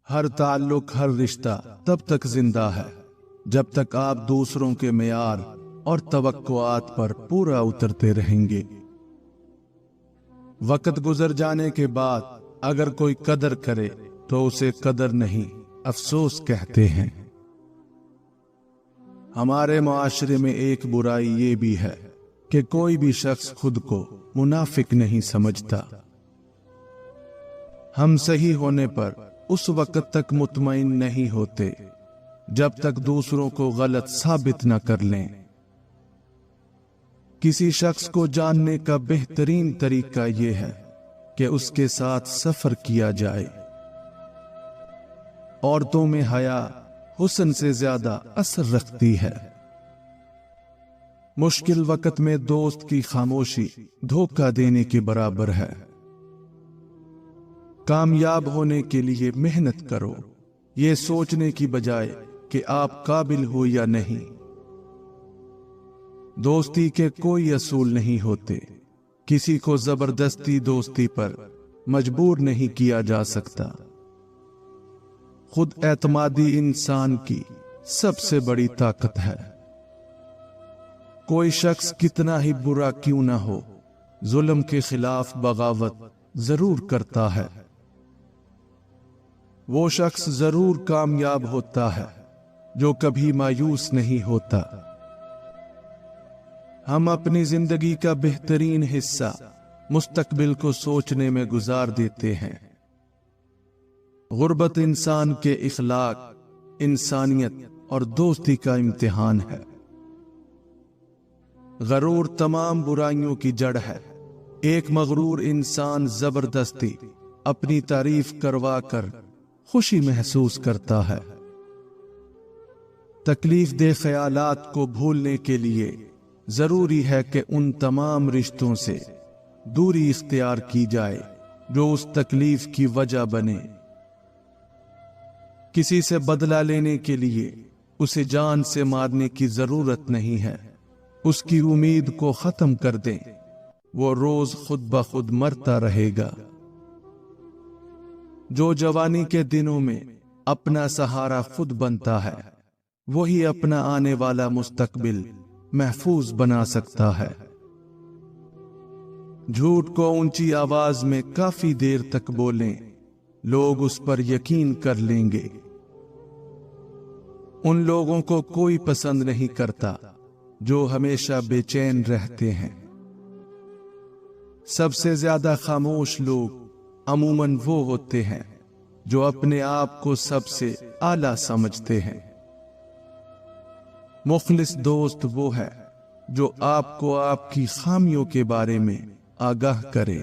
ہر تعلق، ہر رشتہ تب تک زندہ ہے جب تک آپ دوسروں کے معیار اور توقعات پر پورا اترتے رہیں گے۔ وقت گزر جانے کے بعد اگر کوئی قدر کرے تو اسے قدر نہیں، افسوس کہتے ہیں۔ ہمارے معاشرے میں ایک برائی یہ بھی ہے کہ کوئی بھی شخص خود کو منافق نہیں سمجھتا۔ ہم صحیح ہونے پر اس وقت تک مطمئن نہیں ہوتے جب تک دوسروں کو غلط ثابت نہ کر لیں۔ کسی شخص کو جاننے کا بہترین طریقہ یہ ہے کہ اس کے ساتھ سفر کیا جائے۔ عورتوں میں حیا حسن سے زیادہ اثر رکھتی ہے۔ مشکل وقت میں دوست کی خاموشی دھوکہ دینے کے برابر ہے۔ کامیاب ہونے کے لیے محنت کرو، یہ سوچنے کی بجائے کہ آپ قابل ہو یا نہیں۔ دوستی کے کوئی اصول نہیں ہوتے، کسی کو زبردستی دوستی پر مجبور نہیں کیا جا سکتا۔ خود اعتمادی انسان کی سب سے بڑی طاقت ہے۔ کوئی شخص کتنا ہی برا کیوں نہ ہو، ظلم کے خلاف بغاوت ضرور کرتا ہے۔ وہ شخص ضرور کامیاب ہوتا ہے جو کبھی مایوس نہیں ہوتا۔ ہم اپنی زندگی کا بہترین حصہ مستقبل کو سوچنے میں گزار دیتے ہیں۔ غربت انسان کے اخلاق، انسانیت اور دوستی کا امتحان ہے۔ غرور تمام برائیوں کی جڑ ہے۔ ایک مغرور انسان زبردستی اپنی تعریف کروا کر خوشی محسوس کرتا ہے۔ تکلیف دہ خیالات کو بھولنے کے لیے ضروری ہے کہ ان تمام رشتوں سے دوری اختیار کی جائے جو اس تکلیف کی وجہ بنے۔ کسی سے بدلہ لینے کے لیے اسے جان سے مارنے کی ضرورت نہیں ہے، اس کی امید کو ختم کر دیں، وہ روز خود بخود مرتا رہے گا۔ جو جوانی کے دنوں میں اپنا سہارا خود بنتا ہے، وہی اپنا آنے والا مستقبل محفوظ بنا سکتا ہے۔ جھوٹ کو اونچی آواز میں کافی دیر تک بولیں، لوگ اس پر یقین کر لیں گے۔ ان لوگوں کو کوئی پسند نہیں کرتا جو ہمیشہ بے چین رہتے ہیں۔ سب سے زیادہ خاموش لوگ عموماً وہ ہوتے ہیں جو اپنے آپ کو سب سے اعلیٰ سمجھتے ہیں۔ مخلص دوست وہ ہے جو آپ کو آپ کی خامیوں کے بارے میں آگاہ کرے۔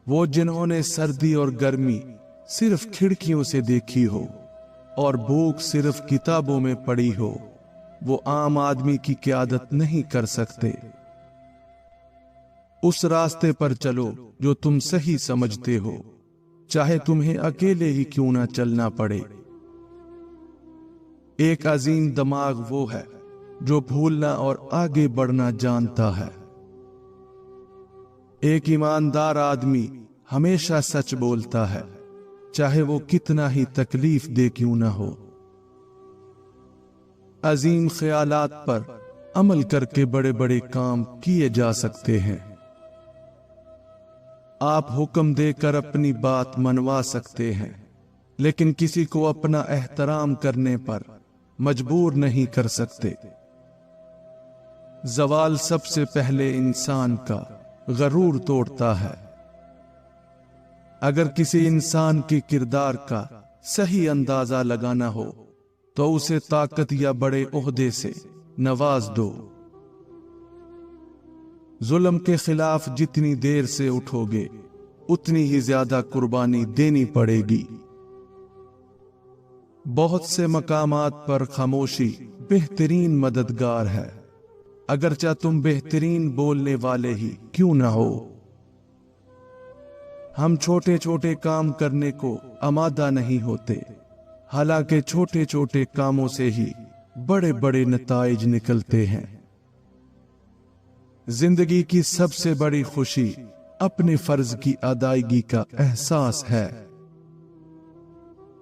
وہ جنہوں نے سردی اور گرمی صرف کھڑکیوں سے دیکھی ہو اور بھوک صرف کتابوں میں پڑھی ہو، وہ عام آدمی کی قیادت نہیں کر سکتے۔ اس راستے پر چلو جو تم صحیح سمجھتے ہو، چاہے تمہیں اکیلے ہی کیوں نہ چلنا پڑے۔ ایک عظیم دماغ وہ ہے جو بھولنا اور آگے بڑھنا جانتا ہے۔ ایک ایماندار آدمی ہمیشہ سچ بولتا ہے، چاہے وہ کتنا ہی تکلیف دے کیوں نہ ہو۔ عظیم خیالات پر عمل کر کے بڑے بڑے کام کیے جا سکتے ہیں۔ آپ حکم دے کر اپنی بات منوا سکتے ہیں، لیکن کسی کو اپنا احترام کرنے پر مجبور نہیں کر سکتے۔ زوال سب سے پہلے انسان کا غرور توڑتا ہے۔ اگر کسی انسان کے کردار کا صحیح اندازہ لگانا ہو تو اسے طاقت یا بڑے عہدے سے نواز دو۔ ظلم کے خلاف جتنی دیر سے اٹھو گے اتنی ہی زیادہ قربانی دینی پڑے گی۔ بہت سے مقامات پر خاموشی بہترین مددگار ہے، اگرچہ تم بہترین بولنے والے ہی کیوں نہ ہو۔ ہم چھوٹے چھوٹے کام کرنے کو آمادہ نہیں ہوتے، حالانکہ چھوٹے چھوٹے کاموں سے ہی بڑے بڑے نتائج نکلتے ہیں۔ زندگی کی سب سے بڑی خوشی اپنے فرض کی ادائیگی کا احساس ہے۔